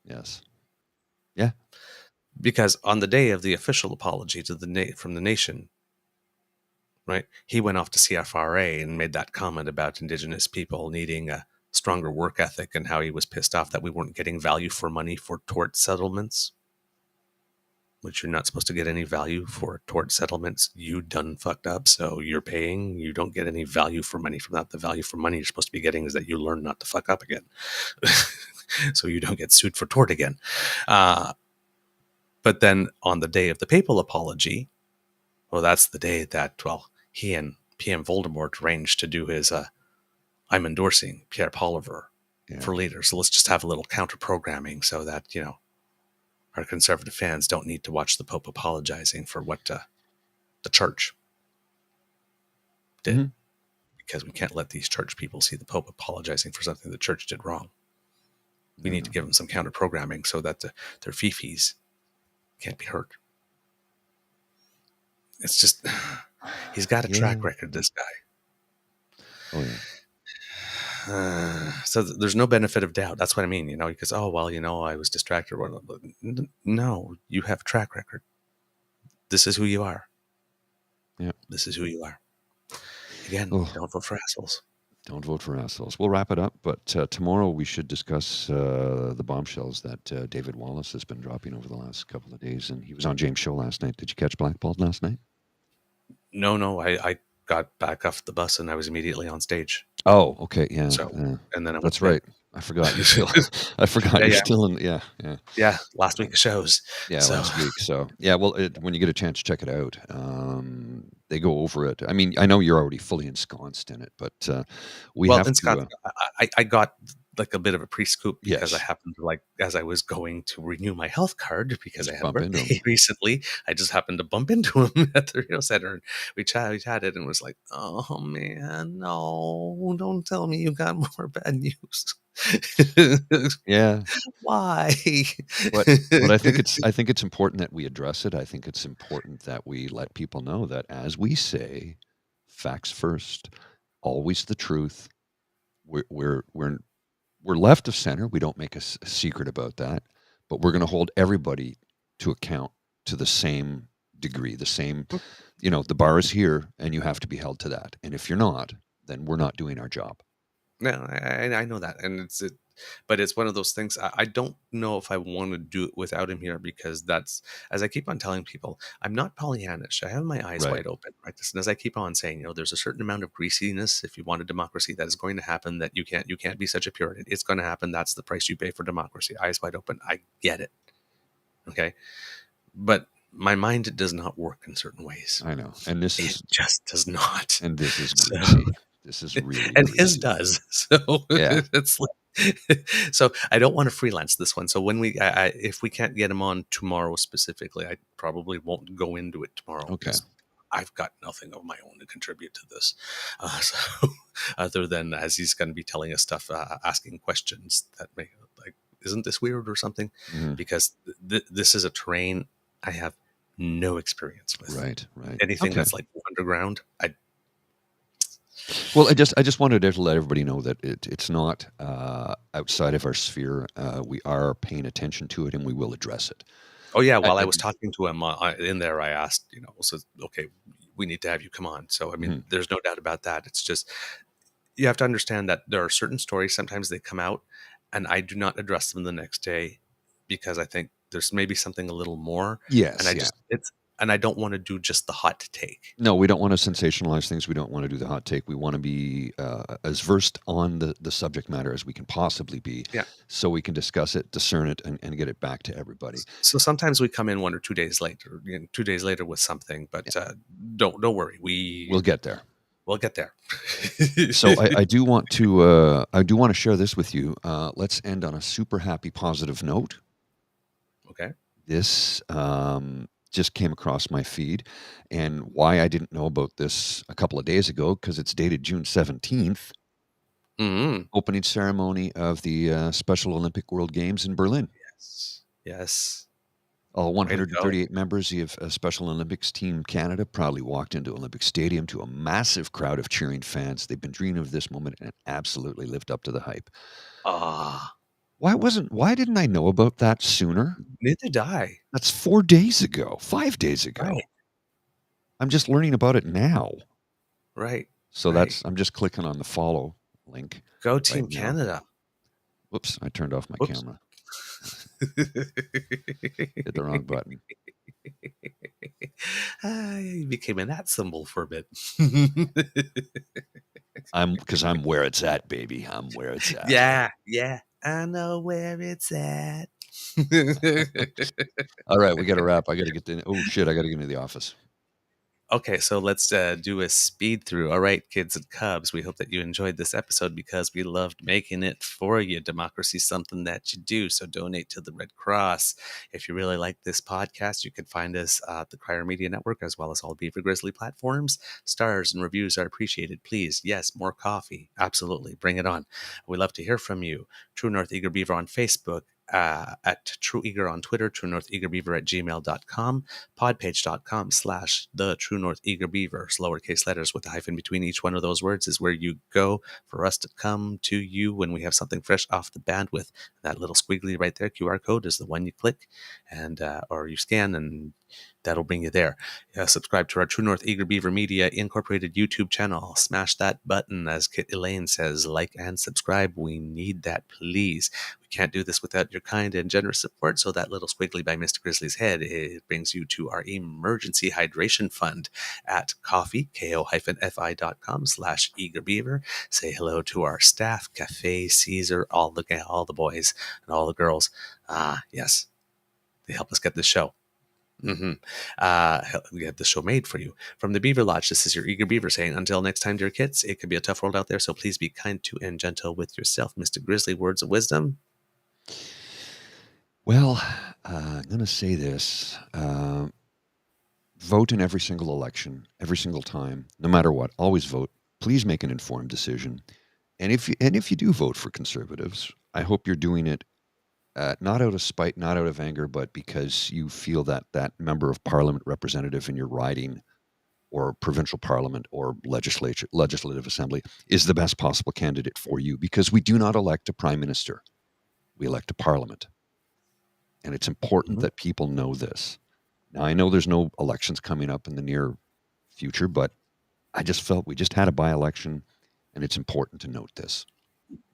Yes. Yeah. Because on the day of the official apology to from the nation, right, he went off to CFRA and made that comment about Indigenous people needing a stronger work ethic and how he was pissed off that we weren't getting value for money for tort settlements, which you're not supposed to get any value for tort settlements. You done fucked up, so you're paying. You don't get any value for money from that. The value for money you're supposed to be getting is that you learn not to fuck up again. So you don't get sued for tort again. But then on the day of the papal apology, well, that's the day that, well, he and PM Voldemort arranged to do his I'm endorsing Pierre Poliver for leader. So let's just have a little counter programming so that, you know, our conservative fans don't need to watch the Pope apologizing for what the church did. Because we can't let these church people see the Pope apologizing for something the church did wrong. We need to give them some counter programming so that their fifis can't be hurt. It's just, He's got a track Yeah. record, this guy. Oh yeah. So there's no benefit of doubt. That's what I mean, because, oh, well, I was distracted. No, you have a track record. This is who you are. Yeah. This is who you are. Again, don't vote for assholes. Don't vote for assholes. We'll wrap it up, but tomorrow we should discuss the bombshells that David Wallace has been dropping over the last couple of days. And he was on James' show last night. Did you catch Blackballed last night? No, I got back off the bus and I was immediately on stage. Oh, okay, yeah. So, and then that's right. I forgot you're still. I forgot you're still in. Yeah. Last week's shows. Yeah, last week. So yeah, well, when you get a chance, check it out. They go over it. I mean, I know you're already fully ensconced in it, but we have to. I got like a bit of a pre-scoop because I happened to, as I was going to renew my health card because I had a birthday recently, I just happened to bump into him at the Rio Center, and we chatted and was like, oh man, no, don't tell me you got more bad news. Yeah. Why? But I think it's important that we address it. I think it's important that we let people know that, as we say, facts first, always the truth. We're left of center. We don't make a secret about that, but we're going to hold everybody to account to the same degree, the same, the bar is here and you have to be held to that. And if you're not, then we're not doing our job. No, I know that. And but it's one of those things. I don't know if I want to do it without him here, because that's, as I keep on telling people, I'm not Pollyannish. I have my eyes wide open, right? And as I keep on saying, there's a certain amount of greasiness if you want a democracy that is going to happen, that you can't be such a Puritan. It's going to happen. That's the price you pay for democracy. Eyes wide open. I get it. Okay. But my mind does not work in certain ways. I know. And it just does not. And this is greasy. This is really, and greasy. His does. So yeah. It's like, so I don't want to freelance this one. So when if we can't get him on tomorrow specifically, I probably won't go into it tomorrow. Okay. I've got nothing of my own to contribute to this. So other than, as he's going to be telling us stuff, asking questions that may, like, isn't this weird or something? Mm-hmm. Because this is a terrain I have no experience with. Right. Anything that's like underground, Well, I just wanted to let everybody know that it's not outside of our sphere. We are paying attention to it, and we will address it. Oh yeah, while I was talking to him in there, I asked, so okay, we need to have you come on. So I mean, there's no doubt about that. It's just, you have to understand that there are certain stories, sometimes they come out, and I do not address them the next day because I think there's maybe something a little more. Yes, and and I don't want to do just the hot take. No, we don't want to sensationalize things. We don't want to do the hot take. We want to be as versed on the subject matter as we can possibly be, so we can discuss it, discern it, and get it back to everybody. So sometimes we come in 1 or 2 days later, 2 days later with something, but don't worry. We'll get there. We'll get there. So I do want to share this with you. Let's end on a super happy, positive note. Okay. This just came across my feed, and why I didn't know about this a couple of days ago, because it's dated June 17th. Mm-hmm. Opening ceremony of the Special Olympic World Games in Berlin. Yes. All 138 members of Special Olympics Team Canada proudly walked into Olympic Stadium to a massive crowd of cheering fans. They've been dreaming of this moment and absolutely lived up to the hype. Why didn't I know about that sooner? Neither did I. That's 5 days ago. Right. I'm just learning about it now. Right. So I'm just clicking on the follow link. Go Team Canada. Whoops, I turned off my camera. Hit the wrong button. You became an @ symbol for a bit. Because I'm where it's at, baby. I'm where it's at. Yeah. I know where it's at. All right, we got to wrap. I got to get I got to get into the office. Okay, so let's do a speed through. All right, kids and cubs, we hope that you enjoyed this episode because we loved making it for you. Democracy is something that you do, so donate to the Red Cross. If you really like this podcast, you can find us at the Crier Media Network as well as all Beaver Grizzly platforms. Stars and reviews are appreciated. Please, yes, more coffee. Absolutely, bring it on. We love to hear from you. True North Eager Beaver on Facebook, at True Eager on Twitter, True North Eager Beaver at gmail.com, podpage.com/the True North Eager Beaver, lowercase letters with a hyphen between each one of those words is where you go for us to come to you when we have something fresh off the bandwidth. That little squiggly right there, QR code, is the one you click and or you scan, and that'll bring you there. Subscribe to our True North Eager Beaver Media Incorporated YouTube channel. Smash that button, as Kit Elaine says, like and subscribe. We need that, please. We can't do this without your kind and generous support, so that little squiggly by Mr. Grizzly's head, it brings you to our emergency hydration fund at coffee, ko-fi.com/eagerbeaver. Say hello to our staff, Cafe, Caesar, all the boys and all the girls. Yes, they help us get this show. We had the show made for you. From the Beaver Lodge, this is your Eager Beaver saying, until next time, dear kids, it could be a tough world out there, so please be kind to and gentle with yourself. Mr. Grizzly, words of wisdom? Well, I'm going to say this. Vote in every single election, every single time, no matter what. Always vote. Please make an informed decision. And if you do vote for Conservatives, I hope you're doing it not out of spite, not out of anger, but because you feel that that member of parliament representative in your riding or provincial parliament or legislative assembly is the best possible candidate for you, because we do not elect a prime minister. We elect a parliament. And it's important that people know this. Now, I know there's no elections coming up in the near future, but I just felt we just had a by-election, and it's important to note this.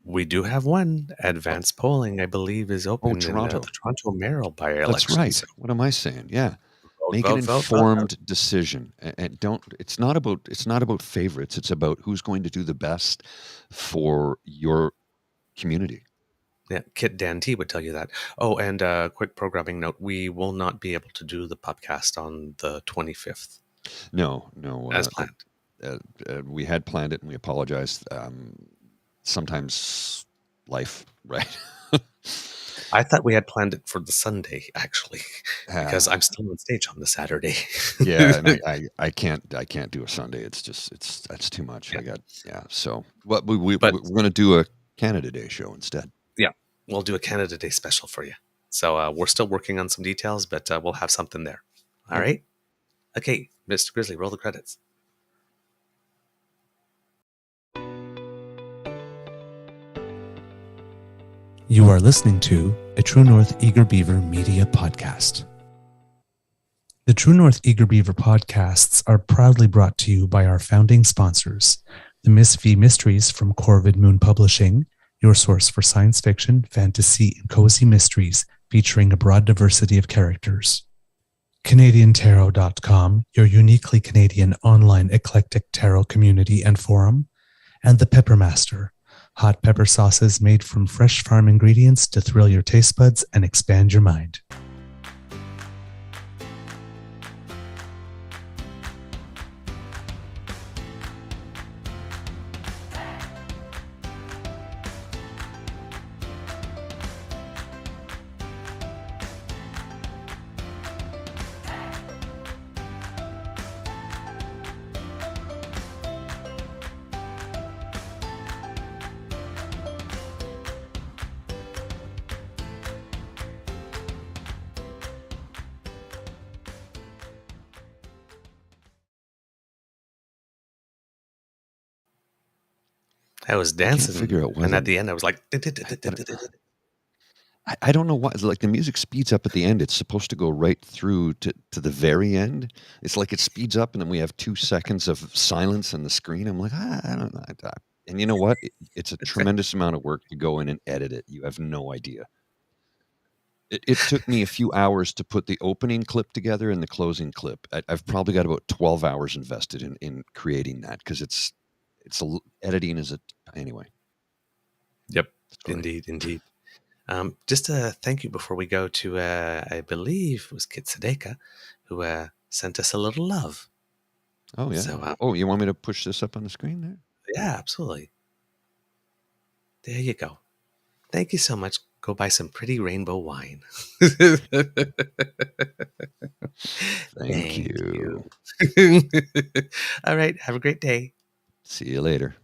We do have one. Advanced polling, I believe, is open Toronto. in the Toronto mayoral by-election. That's right. So what am I saying? Yeah. vote, Make vote, an vote, informed decision, and don't. It's not about favorites. It's about who's going to do the best for your community. Yeah, Kit Dan T would tell you that. Oh, and a quick programming note: we will not be able to do the podcast on the 25th. No, as planned. We had planned it, and we apologize. Sometimes life, right? I thought we had planned it for the Sunday, actually, because I'm still on stage on the Saturday. Yeah, and I can't do a Sunday. It's that's too much. Yeah. So what we're going to do a Canada Day show instead. Yeah, we'll do a Canada Day special for you. So we're still working on some details, but we'll have something there. All right. Okay, Mr. Grizzly, roll the credits. You are listening to a True North Eager Beaver Media Podcast. The True North Eager Beaver podcasts are proudly brought to you by our founding sponsors, the Miss V Mysteries from Corvid Moon Publishing, your source for science fiction, fantasy, and cozy mysteries featuring a broad diversity of characters. CanadianTarot.com, your uniquely Canadian online eclectic tarot community and forum, and The Peppermaster, hot pepper sauces made from fresh farm ingredients to thrill your taste buds and expand your mind. I was dancing, figure out and at the end, I was like, I don't know why. Like the music speeds up at the end. It's supposed to go right through to the very end. It's like it speeds up, and then we have 2 seconds of silence on the screen. I'm like, I don't know. And you know what? It's a tremendous amount of work to go in and edit it. You have no idea. It took me a few hours to put the opening clip together and the closing clip. I've probably got about 12 hours invested in creating that, because editing is anyway. Yep, Sorry. indeed. Just a thank you before we go to, I believe it was Kit Sadeka, who sent us a little love. Oh, yeah. So, you want me to push this up on the screen there? Yeah, absolutely. There you go. Thank you so much. Go buy some pretty rainbow wine. Thank you. All right. Have a great day. See you later.